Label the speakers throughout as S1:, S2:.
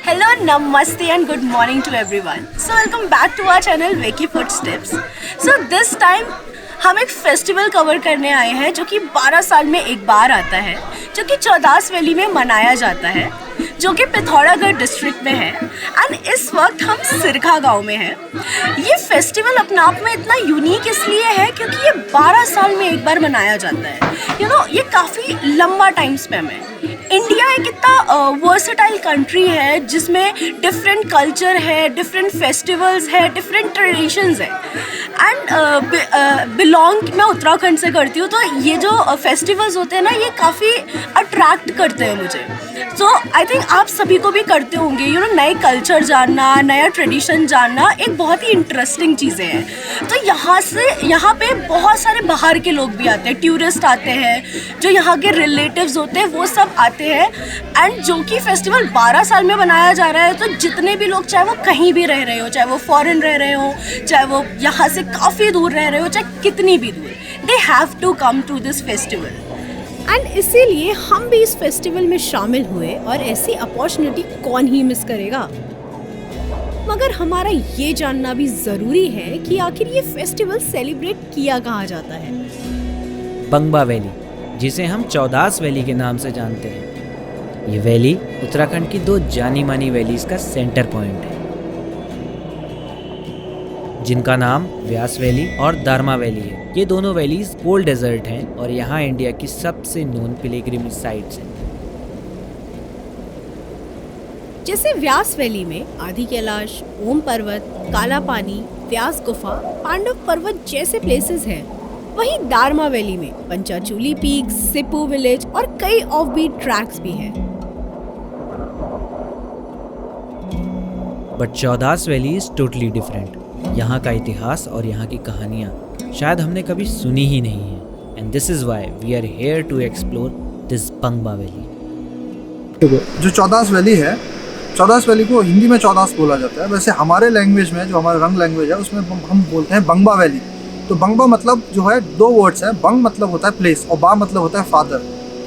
S1: Hello, namaste and good morning to everyone. So welcome back to our channel Vicky Footsteps. So this time हम एक festival cover करने आए हैं जो कि 12 साल में एक बार आता है, जो कि चौदास वैली में मनाया जाता है, जो कि पिथौरागढ़ डिस्ट्रिक्ट में है। एंड इस वक्त हम सिरखा गांव में हैं। ये फेस्टिवल अपने आप में इतना यूनिक इसलिए है क्योंकि ये 12 साल में एक बार मनाया जाता है। ये काफ़ी लंबा टाइम स्पैन है। इंडिया एक इतना वर्सेटाइल कंट्री है जिसमें डिफरेंट कल्चर है, डिफरेंट फेस्टिवल्स है, डिफरेंट ट्रेडिशंस है। एंड बिलोंग मैं उत्तराखंड से करती हूँ, तो ये जो फेस्टिवल्स होते हैं ना, ये काफ़ी अट्रैक्ट करते हैं मुझे। सो आई थिंक आप सभी को भी करते होंगे। नए कल्चर जानना, नया ट्रेडिशन जानना एक बहुत ही इंटरेस्टिंग चीज़ें हैं। तो यहाँ पे बहुत सारे बाहर के लोग भी आते हैं, टूरिस्ट आते हैं, जो यहाँ के रिलेटिव्स होते हैं वो सब आते हैं। एंड जो कि फेस्टिवल 12 साल में मनाया जा रहा है, तो जितने भी लोग, चाहे वो कहीं भी रह रहे हो, चाहे वो फॉरेन रह रहे हो, चाहे वो यहाँ से काफ़ी दूर रह रहे हो, चाहे कितनी भी दूर, they have to come to this festival. And इसीलिए हम भी इस फेस्टिवल में शामिल हुए, और ऐसी अपॉर्चुनिटी कौन ही मिस करेगा। मगर हमारा ये जानना भी ज़रूरी है कि आखिर ये फेस्टिवल सेलिब्रेट किया कहाँ जाता है।
S2: बंगबा वैली, जिसे हम चौदास वैली के नाम से जानते हैं। ये वैली उत्तराखंड की दो जानी मानी वैलीज का सेंटर पॉइंट है, जिनका नाम व्यास वैली और दारमा वैली है। ये दोनों वैलीज कोल्ड डेजर्ट हैं और यहाँ इंडिया की सबसे नोन पिलग्रिमेज साइट्स हैं।
S1: जैसे व्यास वैली में आदि कैलाश, ओम पर्वत, काला पानी, व्यास गुफा, पांडव पर्वत जैसे प्लेसेस हैं, वहीं दारमा वैली में पंचाचूली पीक, सिपू विलेज और कई ऑफबीट ट्रैक्स भी हैं।
S2: But Chaudans valley is totally different. यहाँ का इतिहास और यहाँ की कहानियाँ शायद हमने कभी सुनी ही नहीं है। And this is why we are here to explore this Bangba valley.
S3: जो चौदास वैली है, चौदास वैली को हिंदी में चौदास बोला जाता है। वैसे हमारे लैंग्वेज में, जो हमारा रंग लैंग्वेज है, उसमें हम बोलते हैं बंगबा वैली। तो बंगबा मतलब जो है दो वर्ड्स है। बंग मतलब होता है प्लेस और बा मतलब होता है father,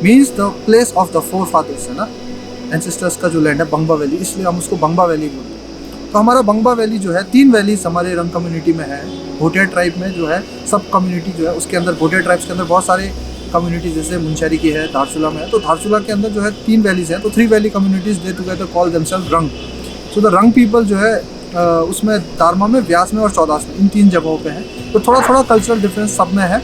S3: means the place of the four fathers, है ना, एंसेस्टर्स का जो लैंड है बंगबा वैली, इसलिए हम उसको बंगबा वैली बोलते हैं। तो हमारा बंगबा वैली जो है, 3 वैलीज हमारे रंग कम्युनिटी में है। भोटिया ट्राइब में जो है सब कम्युनिटी जो है, उसके अंदर भोटिया ट्राइब्स के अंदर बहुत सारे कम्युनिटी, जैसे मुंशियारी की है, धारचूला में है। तो धारचूला के अंदर जो है 3 वैलीज हैं। तो 3 valley communities they together call themselves Rang. So the रंग पीपल जो है उसमें दारमा में, व्यास में और चौदास में, इन 3 जगहों पे हैं। तो थोड़ा थोड़ा कल्चरल डिफरेंस सब में है।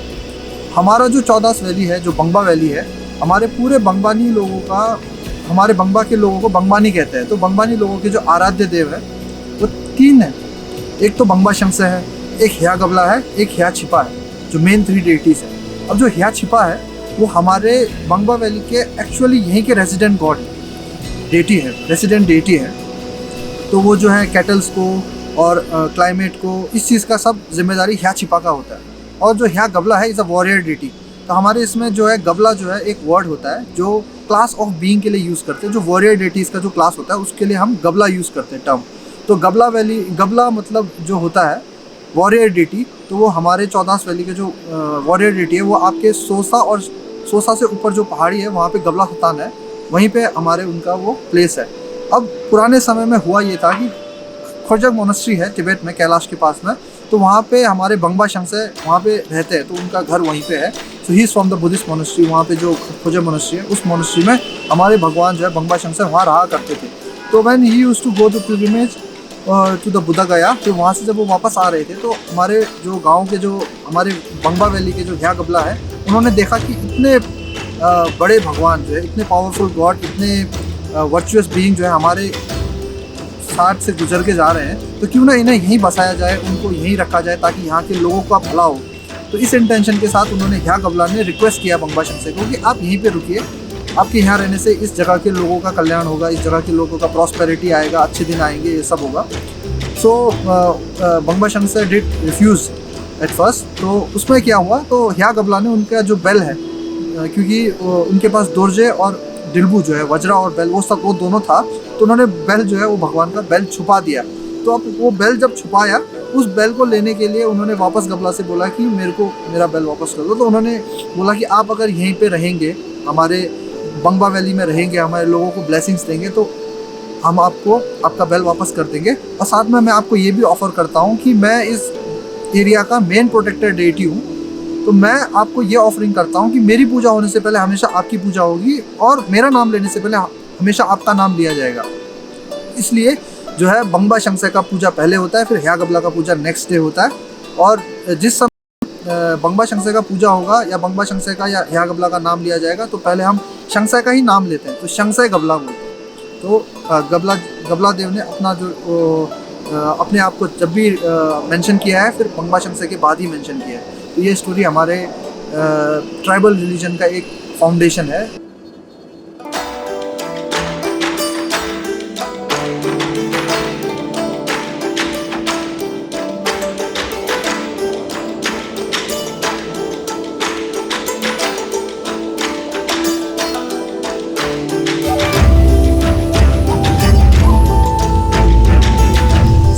S3: हमारा जो चौदास वैली है, जो बंगबा वैली है, हमारे पूरे बंगबानी लोगों का, हमारे बंगबा के लोगों को बंगबानी कहते हैं। तो बंगबानी लोगों के जो आराध्य देव है वो 3 है। एक तो बंगबा शंसे है, एक हिया गबला है, एक हिया छिपा है, जो मेन 3 डेटीज है। अब जो हिया छिपा है वो हमारे बंगबा वैली के एक्चुअली यहीं के रेजिडेंट गॉड डेटी है, रेजिडेंट डेटी है। तो वो जो है कैटल्स को और क्लाइमेट को, इस चीज़ का सब जिम्मेदारी हिया छिपा का होता है। और जो हिया गबला है इज़ अ वॉरियर डेटी। तो हमारे इसमें जो है गबला जो है एक वर्ड होता है जो क्लास ऑफ बीइंग के लिए यूज़ करते हैं। जो वॉरियर डेटीज़ का जो क्लास होता है उसके लिए हम गबला यूज़ करते हैं टर्म। तो गबला वैली, गबला मतलब जो होता है वॉरियर डेटी, तो वो हमारे चौदास वैली के जो वॉरियर डेटी है वो आपके सोसा, और सोसा से ऊपर जो पहाड़ी है वहाँ पे गबला खतान है, वहीं पे हमारे उनका वो प्लेस है। अब पुराने समय में हुआ ये था कि खोजक मोनेस्ट्री है तिब्बत में, कैलाश के पास में, तो वहाँ पे हमारे बंगबा शंसे वहाँ पे रहते हैं, तो उनका घर वहीं पे है। So he is from the Buddhist monastery. वहाँ पे जो खोजक मोनेस्ट्री है, उस मोनेस्ट्री में हमारे भगवान जो है बंगबा शंसे वहाँ रहा करते थे। तो when he used to go to pilgrimage to the Buddha Gaya, फिर वहाँ से जब वो वापस आ रहे थे, तो हमारे जो गाँव के, जो हमारे बंगबा वैली के जो हिया गबला है, उन्होंने देखा कि इतने बड़े भगवान जो है, इतने पावरफुल गॉड, इतने वर्चुअस बीइंग जो है हमारे साथ से गुजर के जा रहे हैं, तो क्यों ना इन्हें यहीं बसाया जाए, उनको यहीं रखा जाए, ताकि यहाँ के लोगों का भला हो। तो इस इंटेंशन के साथ उन्होंने हिया गबला ने रिक्वेस्ट किया बंगबा शंसे को कि आप यहीं पे रुकिए, आपके यहाँ रहने से इस जगह के लोगों का कल्याण होगा, इस जगह के लोगों का प्रॉस्पेरिटी आएगा, अच्छे दिन आएंगे, ये सब होगा। सो बंगबा शंसे डिड रिफ्यूज़ एट फर्स्ट। तो उसमें क्या हुआ, तो हिया गबला ने उनका जो बेल है, क्योंकि उनके पास दोरजे और दिलबू जो है, वज्रा और बेल, वो दोनों था, तो उन्होंने बेल जो है वो भगवान का बेल छुपा दिया। तो अब वो बेल जब छुपाया, उस बेल को लेने के लिए उन्होंने वापस गबला से बोला कि मेरे को मेरा बेल वापस कर दो। तो उन्होंने बोला कि आप अगर यहीं पे रहेंगे, हमारे बंगबा वैली में रहेंगे, हमारे लोगों को ब्लेसिंग्स देंगे, तो हम आपको आपका बेल वापस कर देंगे। और साथ में मैं आपको ये भी ऑफ़र करता हूँ कि मैं इस एरिया का मेन प्रोटेक्टेड डेटी हूँ, तो मैं आपको ये ऑफरिंग करता हूँ कि मेरी पूजा होने से पहले हमेशा आपकी पूजा होगी और मेरा नाम लेने से पहले हमेशा आपका नाम लिया जाएगा। इसलिए जो है बंगबा शंगसाई का पूजा पहले होता है, फिर ह्या गबला का पूजा नेक्स्ट डे होता है। और जिस समय बंगबा शंगसाई का पूजा होगा या बंगबा शंगसाई का या ह्या गबला का नाम लिया जाएगा तो पहले हम शंगसाई का ही नाम लेते हैं, तो शंगसाई गबला बोलते हैं। तो गबला देव ने अपना जो अपने आप को जब भी मेंशन किया है फिर बंगबा शंगसाई के बाद ही मेंशन किया है। तो ये स्टोरी हमारे ट्राइबल रिलीजन का एक फाउंडेशन है।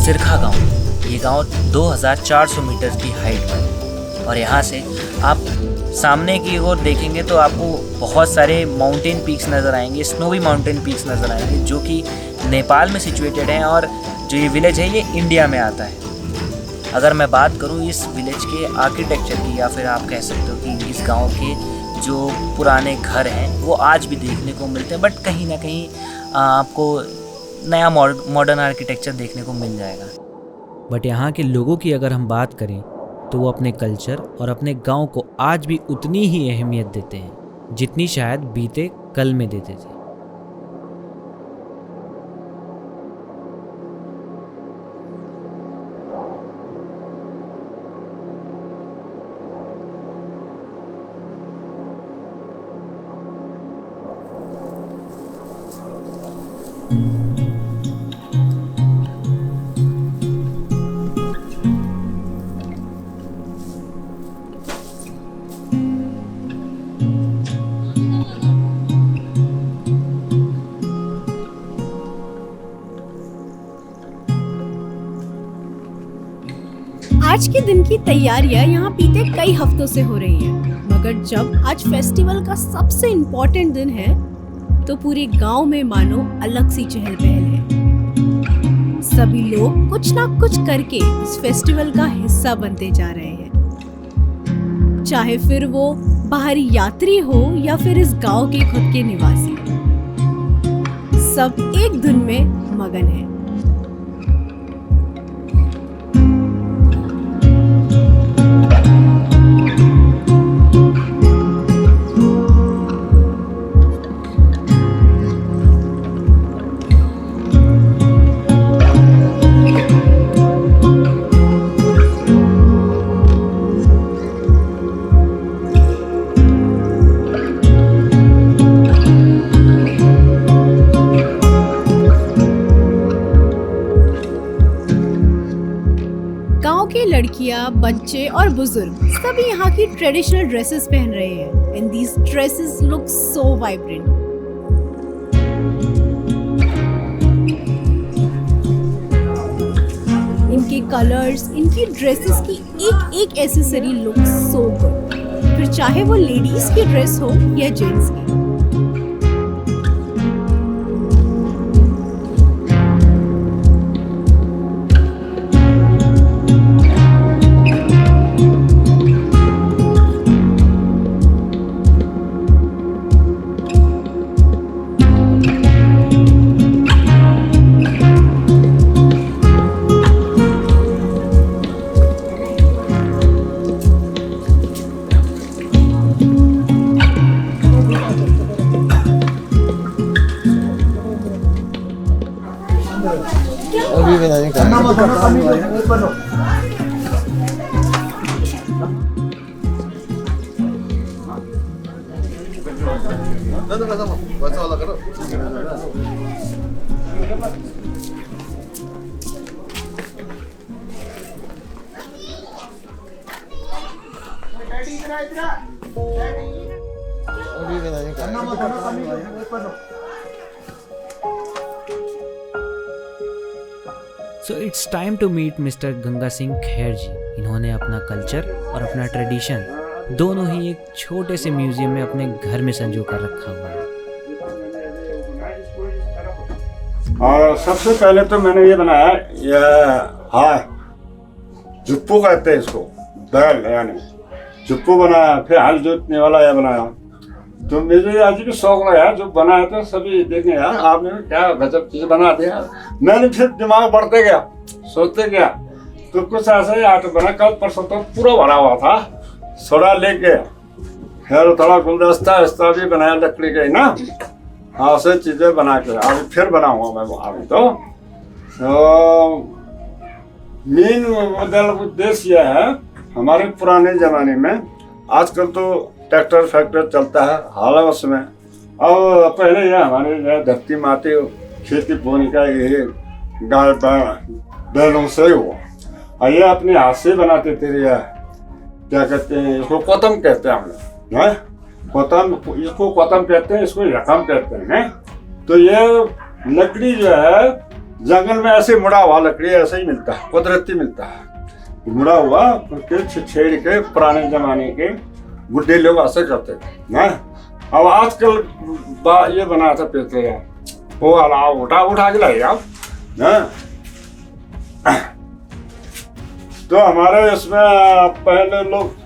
S2: सिरखा गांव, ये गांव 2400 मीटर की हाइट पर, और यहाँ से आप सामने की ओर देखेंगे तो आपको बहुत सारे माउंटेन पीक्स नज़र आएंगे, स्नोवी माउंटेन पीक्स नज़र आएंगे जो कि नेपाल में सिचुएटेड हैं, और जो ये विलेज है ये इंडिया में आता है। अगर मैं बात करूँ इस विलेज के आर्किटेक्चर की, या फिर आप कह सकते हो कि इस गांव के जो पुराने घर हैं वो आज भी देखने को मिलते हैं, बट कहीं ना कहीं आपको नया मॉडर्न आर्किटेक्चर देखने को मिल जाएगा।
S4: बट यहाँ के लोगों की अगर हम बात करें तो वो अपने कल्चर और अपने गांव को आज भी उतनी ही अहमियत देते हैं जितनी शायद बीते कल में देते थे।
S1: आज के दिन की तैयारियां यहाँ बीते कई हफ्तों से हो रही हैं, मगर जब आज फेस्टिवल का सबसे इम्पोर्टेंट दिन है तो पूरे गांव में मानो अलग सी चहल पहल है। सभी लोग कुछ ना कुछ करके इस फेस्टिवल का हिस्सा बनते जा रहे हैं, चाहे फिर वो बाहरी यात्री हो या फिर इस गांव के खुद के निवासी, सब एक धुन में मगन है। लड़कियां, बच्चे और बुजुर्ग सभी यहाँ की ट्रेडिशनल ड्रेसेस पहन रहे हैं, and these dresses look so vibrant. इनके कलर्स, इनकी ड्रेसेस की एक एक एक्सेसरी लुक सो गुड, फिर चाहे वो लेडीज की ड्रेस हो या जेंट्स की।
S4: So it's time to meet mister Ganga Singh Khair ji. इन्होंने अपना कल्चर और अपना ट्रेडिशन दोनों ही एक छोटे से म्यूजियम में अपने घर में संजो कर रखा हुआ है।
S5: सबसे पहले तो मैंने ये बनाया, ये हाँ जुप्पू कहते हैं इसको, बैल यानी जुप्पू बनाया। फिर हल जोतने वाला ये बनाया। तो मुझे आज भी शौक लगा जो बनाया तो सभी देखें यार आपने क्या गजब चीज बना दिया। मैंने फिर दिमाग बढ़ते गया, सोचते गया, तो कुछ ऐसा ही आर्ट बना। कल परसों तो पूरा भरा हुआ था, सोडा लेके फिर थोड़ा गुलदस्ता भी बनाया लकड़ी के ना, हाँ से चीजें बना के अभी फिर बनाऊंगा मैं अभी। तो मेन मॉडल उद्देश्य यह है, हमारे पुराने जमाने में, आजकल तो ट्रैक्टर फैक्टर चलता है हाल उसमें, और पहले यह हमारे धरती माते खेती बोने का ये गाय बैलों से हुआ, और ये अपने हाथ से बनाते थे। यह क्या कहते हैं इसको, कोतम कहते हैं हम लोग, कोतम, इसको कोतम कहते हैं, इसको रकम कहते हैं। तो ये लकड़ी जो है जंगल में ऐसे मुड़ा हुआ लकड़ी ऐसे ही मिलता है, कुदरती मिलता है, मुड़ा हुआ छेड़ के पुराने जमाने के बुढ़े लोग ऐसे करते थे ना। अब आजकल ये बना था पेटे वो वाला उठा के लाए आप ना। तो हमारे इसमें पहले लोग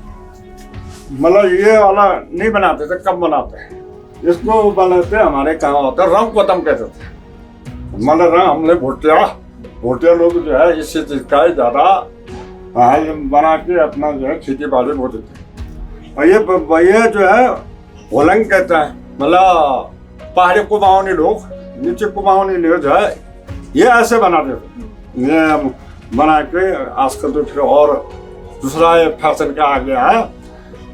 S5: मतलब ये वाला नहीं बनाते थे, कब बनाते हैं इसको बनाते हमारे कहाँ होता है रंग कोतम कहते थे। मतलब रंग हमने भोटिया लोग जो है इससे चीज का ज्यादा बना के अपना जो है खेती बाड़ी बोते थे। और ये जो है होलंग कहता है, मतलब पहाड़ी कुमाऊनी लोग, नीचे कुमाऊनी लोग जो है ये ऐसे बनाते थे। ये बना के आजकल तो फिर और दूसरा ये फैशन का आ गया है,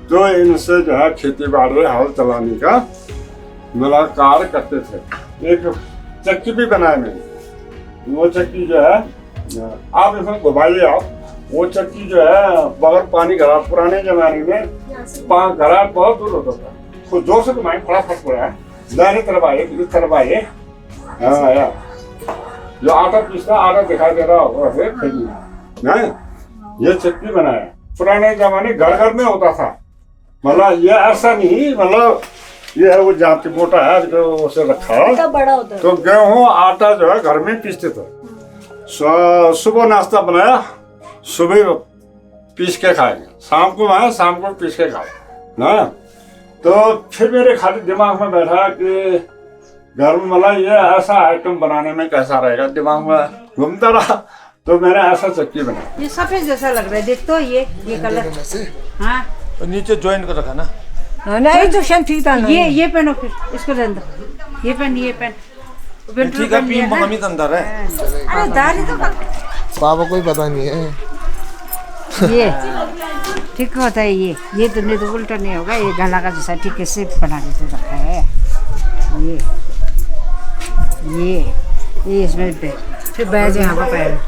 S5: तो इनसे जो है खेती बाड़ी हल चलाने का मतलब कार्य करते थे। एक चक्की भी बनाए मैंने, वो चक्की जो है आप इसमें घुमाइए आप, वो चक्की जो है बगैर पानी घरा, पुराने जमाने में घरा बहुत दूर होता था, तो जोर से घुमाए फटाफट पड़ा है, दाहिने तरफ आइए, इस तरफ आइए, हाँ जो आटा पीसता आटा दिखाई दे रहा होगा फिर ये चक्की बनाया। पुराने जमाने घर घर में होता था, मतलब ये ऐसा नहीं, मतलब ये है वो जाति मोटा है जो उसे रखा है,
S1: बड़ा होता है।
S5: तो गेहूँ आटा जो है घर में पीसते थे। सुबह नाश्ता बनाया, सुबह पीस के खाएंगे, शाम को आए शाम को पीस के खाए ना। तो फिर मेरे खाली दिमाग में बैठा कि घर में मतलब ये ऐसा आइटम बनाने में कैसा रहेगा, दिमाग में घूमता रहा। तो मैंने ऐसा चक्की बनाया।
S6: ये सफेद जैसा लग रहा है, देख तो ये कलर, हाँ
S3: तो नीचे ज्वाइन कर रखा ना,
S6: नहीं तो शायद ठीक था। ये पहनो, फिर इसको अंदर ये पहन
S3: ठीक है, पीम मम्मी के अंदर है।
S6: अरे दाढ़ी तो
S3: पापा कोई पता नहीं है।
S6: ये ठीक होता है, ये तो नहीं तो उल्टा नहीं होगा, ये गला का जैसा ठीक है सेप बना के तो रखा है। ये इसमें फिर बैज यहाँ पर पैर।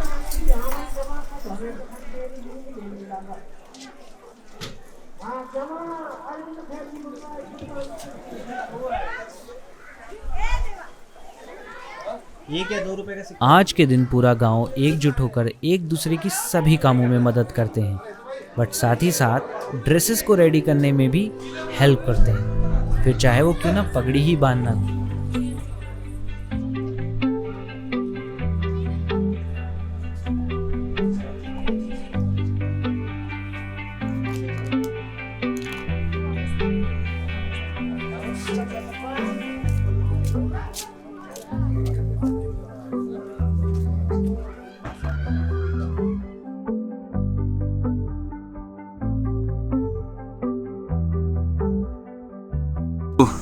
S2: ये क्या 2 रुपए का। आज के दिन पूरा गांव एकजुट होकर एक दूसरे की सभी कामों में मदद करते हैं, बट साथ ही साथ ड्रेसेस को रेडी करने में भी हेल्प करते हैं, फिर चाहे वो क्यों ना पगड़ी ही बांधना।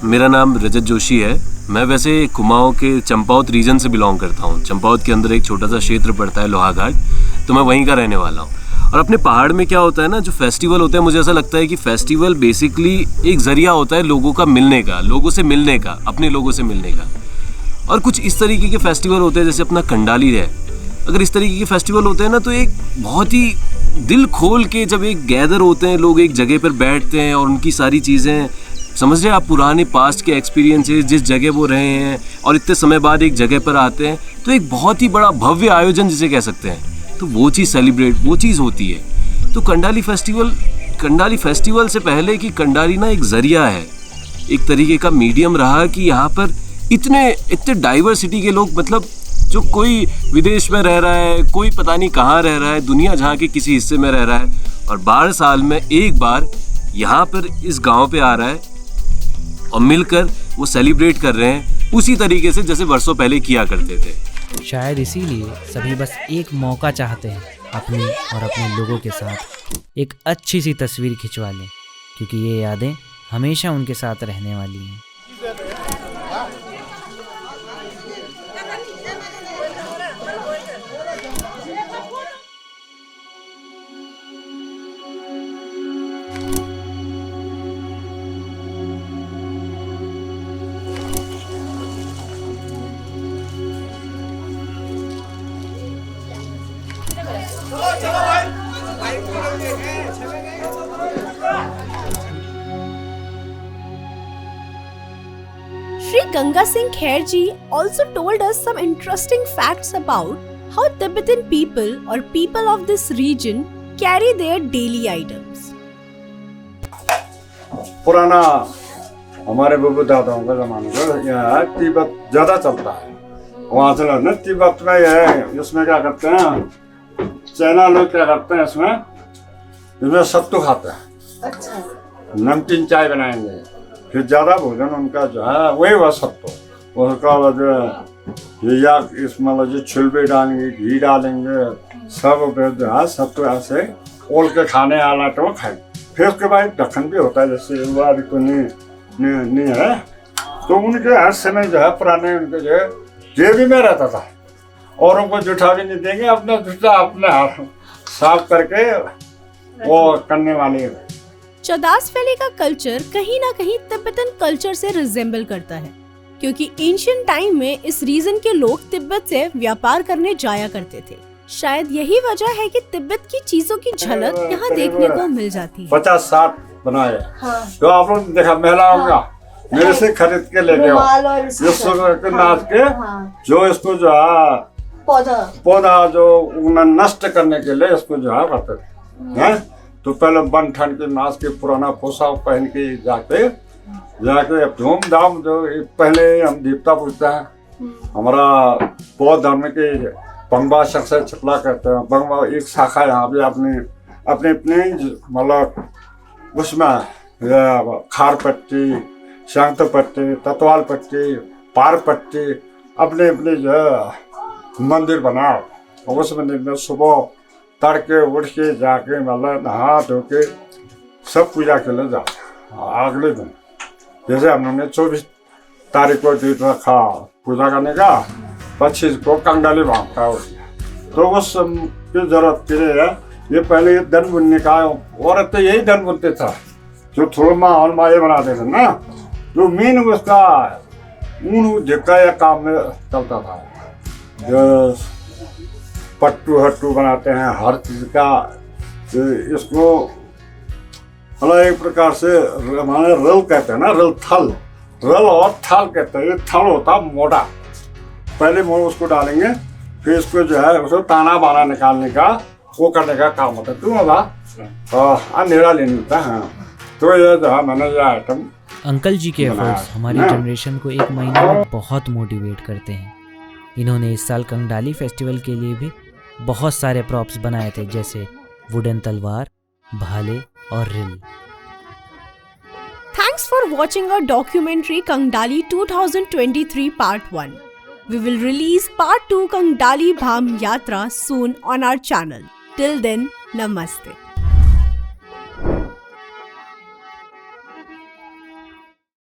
S7: मेरा नाम रजत जोशी है। मैं वैसे कुमाऊं के चंपावत रीजन से बिलोंग करता हूं। चंपावत के अंदर एक छोटा सा क्षेत्र पड़ता है लोहाघाट, तो मैं वहीं का रहने वाला हूं। और अपने पहाड़ में क्या होता है ना, जो फेस्टिवल होता है, मुझे ऐसा लगता है कि फेस्टिवल बेसिकली एक जरिया होता है लोगों का मिलने का, लोगों से मिलने का, अपने लोगों से मिलने का। और कुछ इस तरीके के फेस्टिवल होते हैं, जैसे अपना कंडाली है, अगर इस तरीके के फेस्टिवल होते हैं ना, तो एक बहुत ही दिल खोल के जब एक गैदर होते हैं लोग, एक जगह पर बैठते हैं और उनकी सारी चीज़ें समझ रहे हैं आप, पुराने पास्ट के एक्सपीरियंसेस, जिस जगह वो रहे हैं और इतने समय बाद एक जगह पर आते हैं, तो एक बहुत ही बड़ा भव्य आयोजन जिसे कह सकते हैं, तो वो चीज़ सेलिब्रेट, वो चीज़ होती है। तो कंडाली फेस्टिवल से पहले कि कंडाली ना एक ज़रिया है, एक तरीके का मीडियम रहा कि यहाँ पर इतने डाइवर्सिटी के लोग, मतलब जो कोई विदेश में रह रहा है, कोई पता नहीं कहाँ रह रहा है, दुनिया जहाँ के किसी हिस्से में रह रहा है और 12 साल में एक बार यहाँ पर इस गांव पे आ रहा है और मिलकर वो सेलिब्रेट कर रहे हैं उसी तरीके से जैसे वर्षों पहले किया करते थे।
S2: शायद इसीलिए सभी बस एक मौका चाहते हैं अपनी और अपने लोगों के साथ एक अच्छी सी तस्वीर खिंचवा लें, क्योंकि ये यादें हमेशा उनके साथ रहने वाली हैं।
S1: Shri Ganga Singh Khair ji also told us some interesting facts about how Tibetan people or people of this region carry their daily items.
S5: पुराना हमारे बाबू दादाओं का जमाने का यहाँ तिब्बत ज्यादा चलता है। वहाँ से ना तिब्बत में यह इसमें क्या करते हैं, चाइना लोग क्या करते हैं, इसमें सत्तू खाते हैं। अच्छा। नमकीन चाय बनाएंगे, फिर ज्यादा भोजन उनका जो है वही वह सत्तू, उसका जो है या इसमें जो छिलबे डालेंगे, घी डालेंगे, सब जो है सत्तू ऐसे ओल के खाने वाला तो खाएंगे। फिर उसके बाद दखन भी होता है, जैसे वो अभी तो नहीं है, तो उनके हर समय जो है पुराने उनके जो है जेबी में रहता था, और उनको जूठा भी नहीं देंगे, अपना जूठा अपने हाथ साफ करके वो करने वाले।
S1: चौदास वैली का कल्चर कहीं ना कहीं तिब्बतन कल्चर से रिजेंबल करता है, क्योंकि एंशिएंट टाइम में इस रीजन के लोग तिब्बत से व्यापार करने जाया करते थे। शायद यही वजह है कि तिब्बत की चीजों की झलक यहाँ देखने को मिल जाती है।
S5: 50-60 बनाए। हाँ। तो आप लोग देखा महिलाओं का मेरे से खरीद के ले गए इसको नाच के, जो इसको जो है पौधा जो नष्ट करने के लिए इसको जो है करते थे। तो पहले बन ठन के नाच के पुराना पोशाक पहन के जाके धूमधाम जो पहले हम देवता पूजते हैं। हमारा बौद्ध धर्म के बंगबा शख्स चपला कहते हैं। बंगबा एक शाखा यहाँ पे अपने मतलब उसमें खार पट्टी, शांत पट्टी, तत्वाल पट्टी, पार पट्टी अपने जो है मंदिर बनाओ, और उस मंदिर में सुबह तड़के उठ के जाके मतलब नहा धो के सब पूजा के लिए जाते। अगले दिन जैसे हम लोगों ने 24 तारीख को डेट रखा पूजा करने का, 25 को कंगाली भागता हो, तो उस की जरूरत के लिए ये पहले ये धन बुनने का, औरत तो यही धन बुनते था, जो थोड़ा माहौल माए बनाते थे ना, जो मेन उसका ऊन झिक्का या काम में चलता था। जो पट्टू हट्टू बनाते हैं हर चीज का, इसको मतलब एक प्रकार से हमारे रल कहते हैं ना, रल और थल कहते हैं। ये थल होता मोटा, पहले उसको डालेंगे, फिर इसको जो है उसको ताना बाना निकालने का वो करने का काम होता है। क्यों होता अंधेरा लेने होता है। तो ये जो है मैंने ये आइटम
S2: अंकल जी के एफर्ट्स हमारी जनरेशन को एक महीने में बहुत मोटिवेट करते हैं। इन्होंने इस साल कंगडाली फेस्टिवल के लिए भी बहुत सारे प्रॉप्स बनाए थे, जैसे वुडन तलवार, भाले और रिल।
S1: Thanks for watching our documentary Kangdali 2023 Part 1. We will release Part 2 Kangdali Bham Yatra soon on our channel. Till then, Namaste.